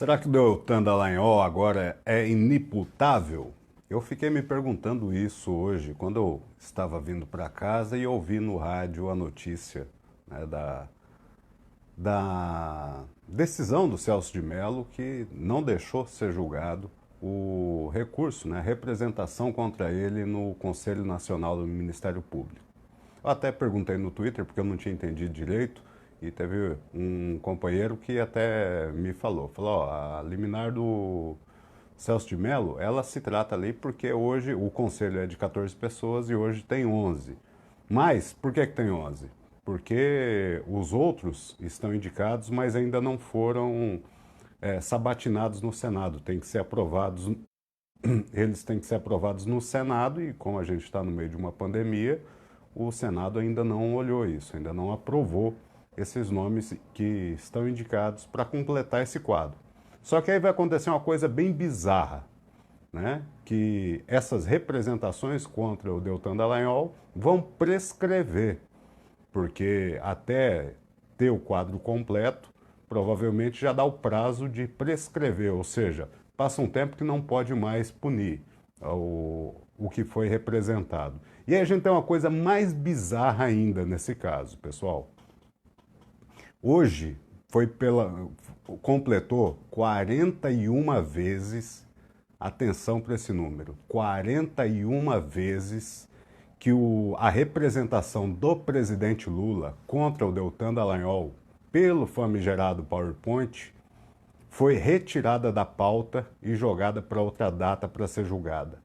Será que o Deltan Dallagnol agora é inimputável? Eu fiquei me perguntando isso hoje, quando eu estava vindo para casa e ouvi no rádio a notícia, né, da decisão do Celso de Mello que não deixou ser julgado o recurso, né, representação contra ele no Conselho Nacional do Ministério Público. Eu até perguntei no Twitter, porque eu não tinha entendido direito, e teve um companheiro que até me falou, ó, a liminar do Celso de Mello, ela se trata ali porque hoje o conselho é de 14 pessoas e hoje tem 11. Mas, por que tem 11? Porque os outros estão indicados, mas ainda não foram sabatinados no Senado. Tem que ser aprovados, eles têm que ser aprovados no Senado e como a gente está no meio de uma pandemia, o Senado ainda não olhou isso, ainda não aprovou esses nomes que estão indicados para completar esse quadro. Só que aí vai acontecer uma coisa bem bizarra, né? Que essas representações contra o Deltan Dallagnol vão prescrever, porque até ter o quadro completo, provavelmente já dá o prazo de prescrever, ou seja, passa um tempo que não pode mais punir o que foi representado. E aí a gente tem uma coisa mais bizarra ainda nesse caso, pessoal. Hoje completou 41 vezes, atenção para esse número, 41 vezes que a representação do presidente Lula contra o Deltan Dallagnol pelo famigerado PowerPoint foi retirada da pauta e jogada para outra data para ser julgada.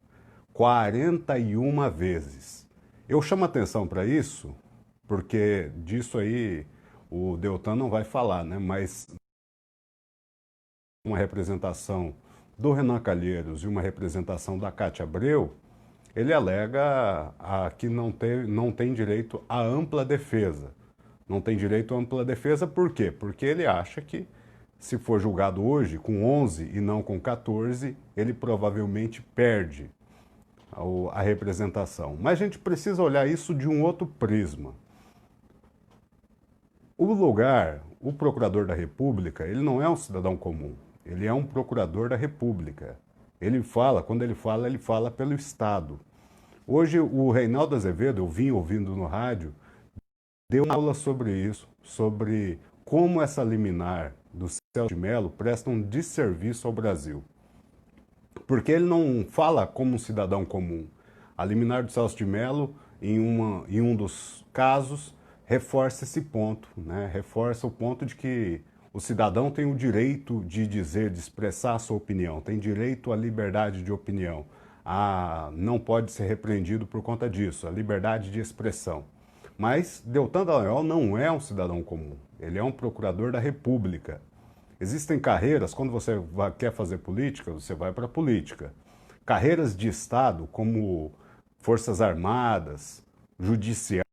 41 vezes. Eu chamo atenção para isso porque disso aí o Deltan não vai falar, né? Mas uma representação do Renan Calheiros e uma representação da Cátia Abreu, ele alega que não tem direito à ampla defesa. Não tem direito à ampla defesa por quê? Porque ele acha que se for julgado hoje com 11 e não com 14, ele provavelmente perde a representação. Mas a gente precisa olhar isso de um outro prisma. O procurador da República, ele não é um cidadão comum, ele é um procurador da República. Quando ele fala pelo Estado. Hoje o Reinaldo Azevedo, eu vim ouvindo no rádio, deu uma aula sobre isso, sobre como essa liminar do Celso de Mello presta um desserviço ao Brasil. Porque ele não fala como um cidadão comum. A liminar do Celso de Mello, em um dos casos, reforça esse ponto, né? Reforça o ponto de que o cidadão tem o direito de dizer, de expressar a sua opinião, tem direito à liberdade de opinião, não pode ser repreendido por conta disso, a liberdade de expressão. Mas Deltan Dallagnol não é um cidadão comum, ele é um procurador da República. Existem carreiras, quando você quer fazer política, você vai para a política. Carreiras de Estado, como Forças Armadas, Judiciário,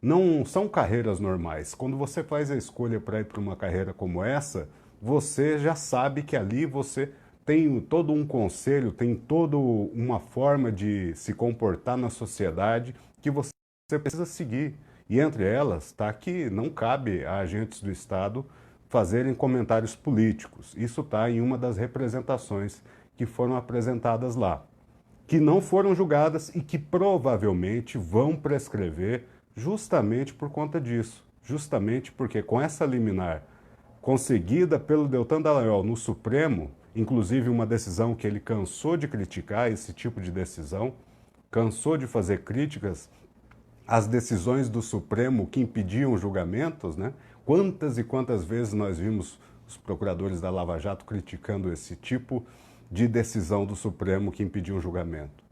não são carreiras normais. Quando você faz a escolha para ir para uma carreira como essa, você já sabe que ali você tem todo um conselho, tem toda uma forma de se comportar na sociedade que você precisa seguir. E entre elas está que não cabe a agentes do Estado fazerem comentários políticos. Isso está em uma das representações que foram apresentadas lá, que não foram julgadas e que provavelmente vão prescrever justamente por conta disso. Justamente porque com essa liminar conseguida pelo Deltan Dallagnol no Supremo, inclusive uma decisão que ele cansou de criticar, esse tipo de decisão, cansou de fazer críticas às decisões do Supremo que impediam julgamentos, né? Quantas e quantas vezes nós vimos os procuradores da Lava Jato criticando esse tipo de decisão do Supremo que impediu um julgamento,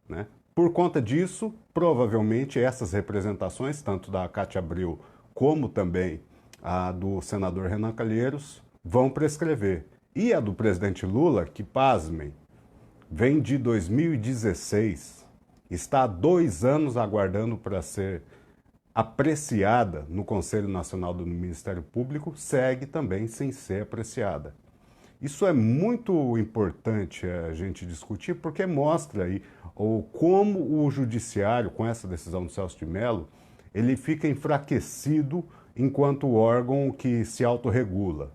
né? Por conta disso, provavelmente essas representações, tanto da Cátia Abreu como também a do senador Renan Calheiros, vão prescrever. E a do presidente Lula, que, pasmem, vem de 2016, está há 2 anos aguardando para ser apreciada no Conselho Nacional do Ministério Público, segue também sem ser apreciada. Isso é muito importante a gente discutir porque mostra aí como o judiciário, com essa decisão do Celso de Mello, ele fica enfraquecido enquanto órgão que se autorregula.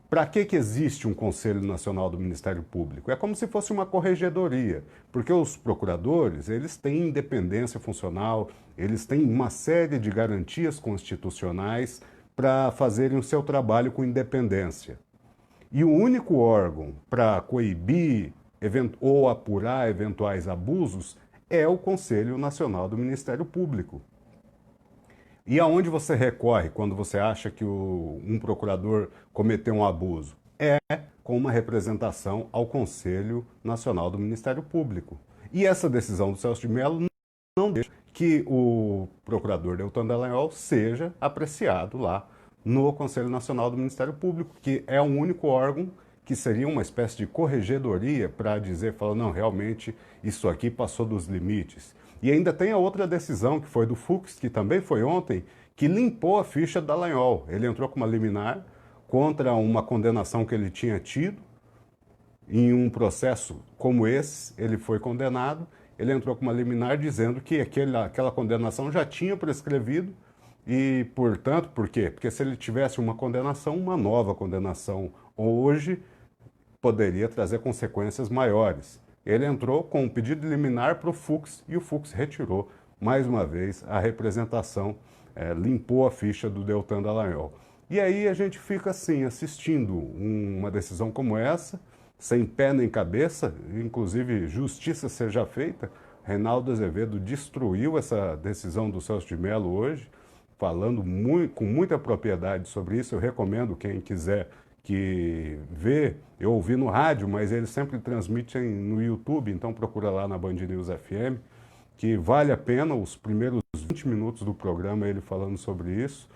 Para que existe um Conselho Nacional do Ministério Público? É como se fosse uma corregedoria, porque os procuradores, eles têm independência funcional, eles têm uma série de garantias constitucionais para fazerem o seu trabalho com independência. E o único órgão para coibir ou apurar eventuais abusos é o Conselho Nacional do Ministério Público. E aonde você recorre quando você acha que um procurador cometeu um abuso? É com uma representação ao Conselho Nacional do Ministério Público. E essa decisão do Celso de Mello não deixa que o procurador Deltan Dallagnol seja apreciado lá no Conselho Nacional do Ministério Público, que é o único órgão que seria uma espécie de corregedoria para dizer, falar, não, realmente isso aqui passou dos limites. E ainda tem a outra decisão, que foi do Fux, que também foi ontem, que limpou a ficha da Dallagnol. Ele entrou com uma liminar contra uma condenação que ele tinha tido. Em um processo como esse, ele foi condenado. Ele entrou com uma liminar dizendo que aquela condenação já tinha prescrevido e, portanto, por quê? Porque se ele tivesse uma condenação, uma nova condenação hoje poderia trazer consequências maiores. Ele entrou com um pedido de liminar para o Fux e o Fux retirou, mais uma vez, a representação, limpou a ficha do Deltan Dallagnol. E aí a gente fica assim, assistindo uma decisão como essa, sem pé nem cabeça, inclusive justiça seja feita. Reinaldo Azevedo destruiu essa decisão do Celso de Mello hoje, falando com muita propriedade sobre isso. Eu recomendo quem quiser que vê, eu ouvi no rádio, mas eles sempre transmitem no YouTube, então procura lá na Band News FM, que vale a pena, os primeiros 20 minutos do programa ele falando sobre isso,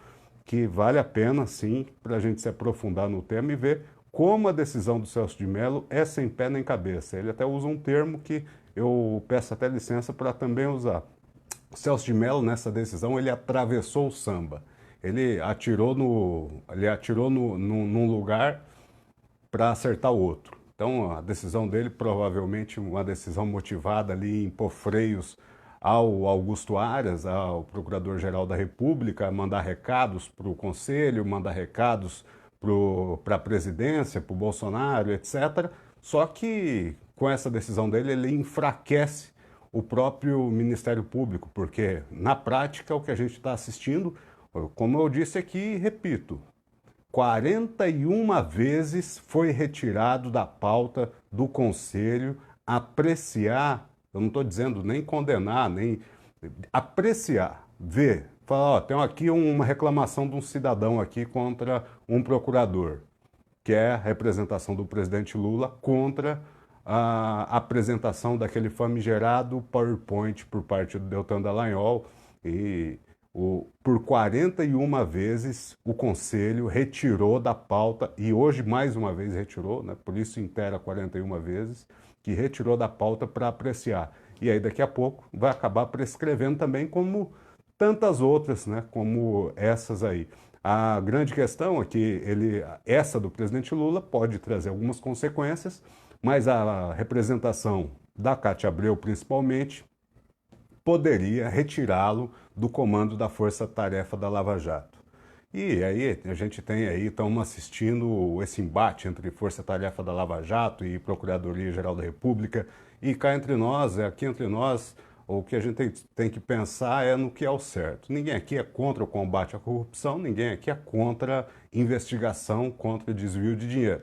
que vale a pena sim para a gente se aprofundar no tema e ver como a decisão do Celso de Mello é sem pé nem cabeça. Ele até usa um termo que eu peço até licença para também usar. O Celso de Mello, nessa decisão, ele atravessou o samba. Ele atirou num lugar para acertar o outro. Então, a decisão dele, provavelmente uma decisão motivada ali em pôr freios ao Augusto Aras, ao Procurador-Geral da República, mandar recados para o Conselho, mandar recados para a presidência, para o Bolsonaro, etc. Só que, com essa decisão dele, ele enfraquece o próprio Ministério Público, porque, na prática, o que a gente está assistindo, como eu disse aqui, repito, 41 vezes foi retirado da pauta do Conselho apreciar, eu não estou dizendo nem condenar, nem apreciar, ver, falar, ó, tem aqui uma reclamação de um cidadão aqui contra um procurador, que é a representação do presidente Lula contra a apresentação daquele famigerado PowerPoint por parte do Deltan Dallagnol e por 41 vezes o Conselho retirou da pauta, e hoje mais uma vez retirou, né? Por isso inteira 41 vezes, que retirou da pauta para apreciar. E aí daqui a pouco vai acabar prescrevendo também como tantas outras, né? Como essas aí. A grande questão é que essa do presidente Lula pode trazer algumas consequências, mas a representação da Cátia Abreu, principalmente, poderia retirá-lo do comando da Força Tarefa da Lava Jato. E aí a gente tem aí, estamos assistindo esse embate entre Força Tarefa da Lava Jato e Procuradoria-Geral da República, e cá entre nós, aqui entre nós, o que a gente tem que pensar é no que é o certo. Ninguém aqui é contra o combate à corrupção, ninguém aqui é contra investigação, contra desvio de dinheiro.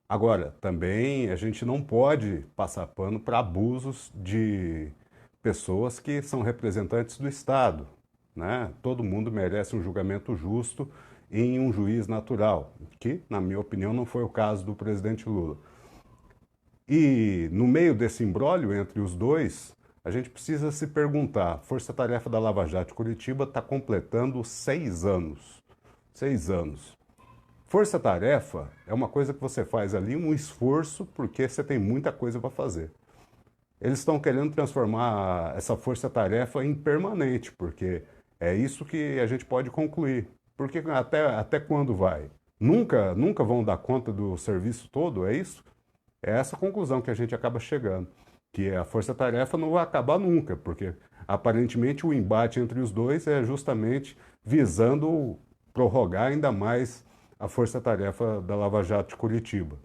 Agora, também a gente não pode passar pano para abusos de pessoas que são representantes do Estado, né? Todo mundo merece um julgamento justo em um juiz natural, que, na minha opinião, não foi o caso do presidente Lula. E no meio desse imbróglio entre os dois, a gente precisa se perguntar, Força Tarefa da Lava Jato Curitiba está completando 6 anos. 6 anos. Força Tarefa é uma coisa que você faz ali, um esforço, porque você tem muita coisa para fazer. Eles estão querendo transformar essa força-tarefa em permanente, porque é isso que a gente pode concluir. Porque até quando vai? Nunca vão dar conta do serviço todo, é isso? É essa conclusão que a gente acaba chegando, que a força-tarefa não vai acabar nunca, porque aparentemente o embate entre os dois é justamente visando prorrogar ainda mais a força-tarefa da Lava Jato de Curitiba.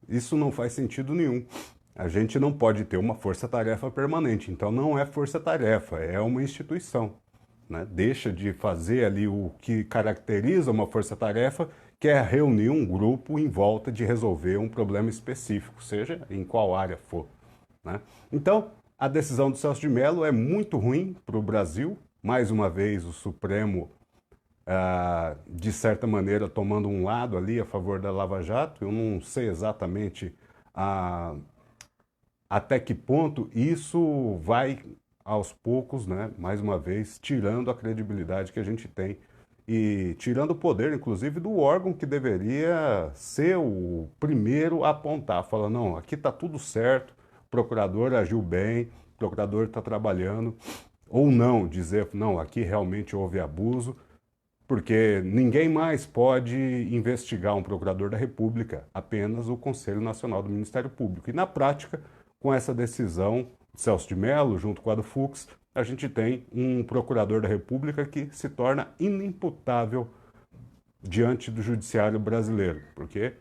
Isso não faz sentido nenhum. A gente não pode ter uma força-tarefa permanente, então não é força-tarefa, é uma instituição, né? Deixa de fazer ali o que caracteriza uma força-tarefa, que é reunir um grupo em volta de resolver um problema específico, seja em qual área for, né? Então, a decisão do Celso de Mello é muito ruim para o Brasil. Mais uma vez, o Supremo, de certa maneira, tomando um lado ali a favor da Lava Jato. Eu não sei exatamente até que ponto isso vai, aos poucos, né, mais uma vez, tirando a credibilidade que a gente tem e tirando o poder, inclusive, do órgão que deveria ser o primeiro a apontar, falando, não, aqui está tudo certo, o procurador agiu bem, o procurador está trabalhando, ou não, dizer, não, aqui realmente houve abuso, porque ninguém mais pode investigar um procurador da República, apenas o Conselho Nacional do Ministério Público. E na prática, com essa decisão de Celso de Mello, junto com a do Fux, a gente tem um procurador da República que se torna inimputável diante do judiciário brasileiro, porque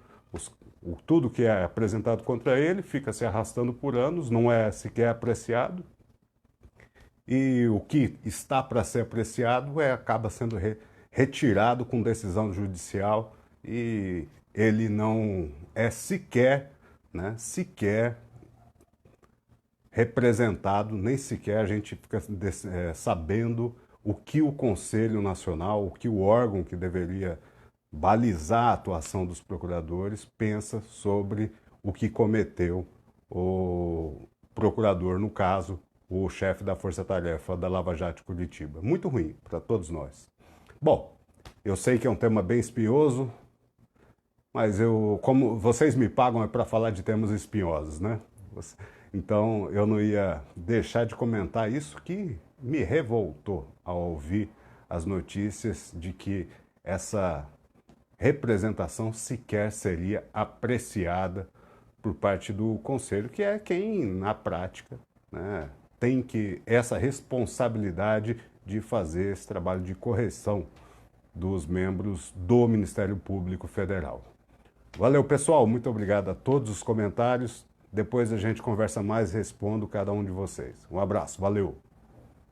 tudo que é apresentado contra ele fica se arrastando por anos, não é sequer apreciado, e o que está para ser apreciado acaba sendo retirado com decisão judicial, e ele não é sequer, né, representado, nem sequer a gente fica sabendo o que o Conselho Nacional, o que o órgão que deveria balizar a atuação dos procuradores pensa sobre o que cometeu o procurador, no caso, o chefe da Força-Tarefa da Lava Jato de Curitiba. Muito ruim para todos nós. Bom, eu sei que é um tema bem espinhoso, mas como vocês me pagam é para falar de temas espinhosos, né? Então eu não ia deixar de comentar isso, que me revoltou ao ouvir as notícias de que essa representação sequer seria apreciada por parte do Conselho, que é quem, na prática, né, tem essa responsabilidade de fazer esse trabalho de correção dos membros do Ministério Público Federal. Valeu, pessoal. Muito obrigado a todos os comentários. Depois a gente conversa mais e respondo cada um de vocês. Um abraço. Valeu.